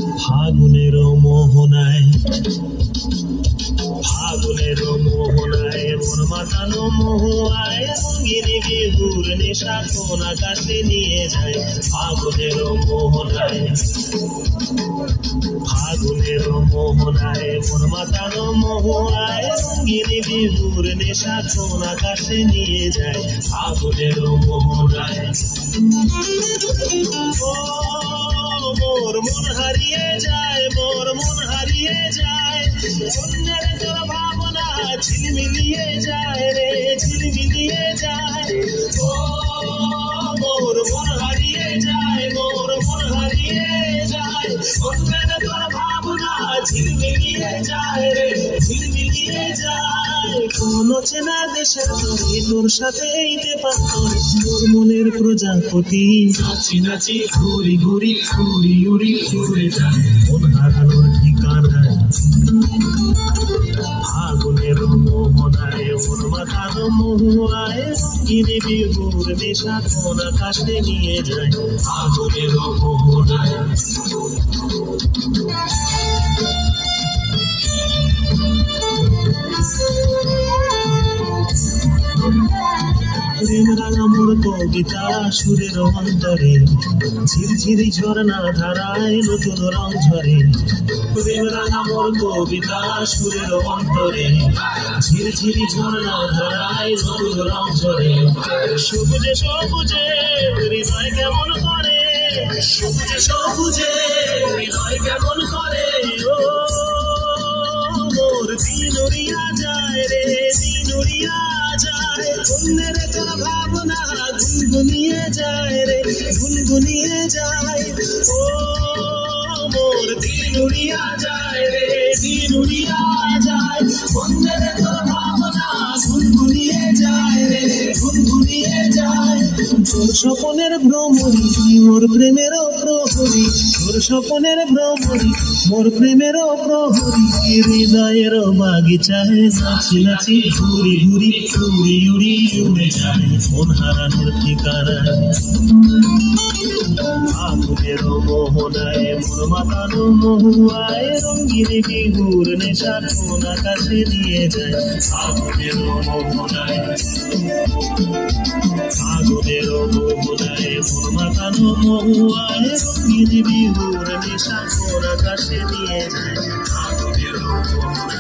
ফাগুনের মোহনায় মন মাতানো মহুয়ায় রঙিনী বিহুর নেশা কোন আকাশে নিয়ে যায়। ফাগুনের মোহনায় মন মাতানো মহুয়ায় রঙিনী বিহুর নেশা কোন আকাশে নিয়ে যায়। ফাগুনের মোহনায় মোর মন হারিয়ে যায়, অন্যের তোর ভাবনা ঝিলমিলিয়ে যায় রে, ঝিলমিলিয়ে যায়। ও মোর মন হারিয়ে যায়, অন্যের তোর ভাবনা ঝিলমিলিয়ে যায় রে, ঝিলমিলিয়ে যায়। কোন চেনা দেশের তরে তোর সাথে এইতে পাথর তোর মনের প্রজাপতি নাচি নাচি ঘুরি ঘুরি ঘুরি উড়ি ঘুরে যায় মন হারানোর ঠিকানায়। ফাগুনের মোহনায় মন মাতানো মহুয়ায় রঙিনী বিহুর নেশা কোন আকাশে নিয়ে যায়। ফাগুনের মোহনায় প্রেম রাঙা মোর কবিতা সুরের অন্তরে ঝিরঝিরি ঝর্ণা ধারায় নতুন রং ঝরে। প্রেম রাঙা মোর কবিতা সুরের অন্তরে ঝিরঝিরি ঝর্ণা ধারায় নতুন রং ঝরে। সবুজে সবুজে হৃদয় কেমন করে, সবুজে সবুজে হৃদয় কেমন করে। ও মোর দিন উড়িয়া যায় রে, দিন উড়িয়া যায়। অন্যের তোর ভাবনা গুনগুনিয়ে যায় রে, গুনগুনিয়ে যায়। ও মোর দিন উড়িয়া যায় রে, দিন উড়িয়া যায়। অন্যের তোর ভাবনা গুনগুনিয়ে যায় রে, গুনগুনিয়ে যায়। তোর স্বপনের ভ্রমরি মোর প্রেমেরও প্রহরী, তোর স্বপনের ভ্রমরি মোর প্রেমেরও প্রহরী। হৃদয়ের বাগিচায় নাচি নাচি ঘুরি ঘুরি ঘুরি উড়ি উড়ে যায় মন হারানোর ঠিকানায়। ফাগুনের মোহনায় মন মাতানো মহুয়ায় রঙিনী বিহুর নেশা কোন আকাশে নিয়ে যায়। ফাগুনের মোহনায় মন মাতানো মহুয়ায় রঙিনী বিহুর নেশা কোন আকাশে নিয়ে যায়। ফাগুনের মোহনায়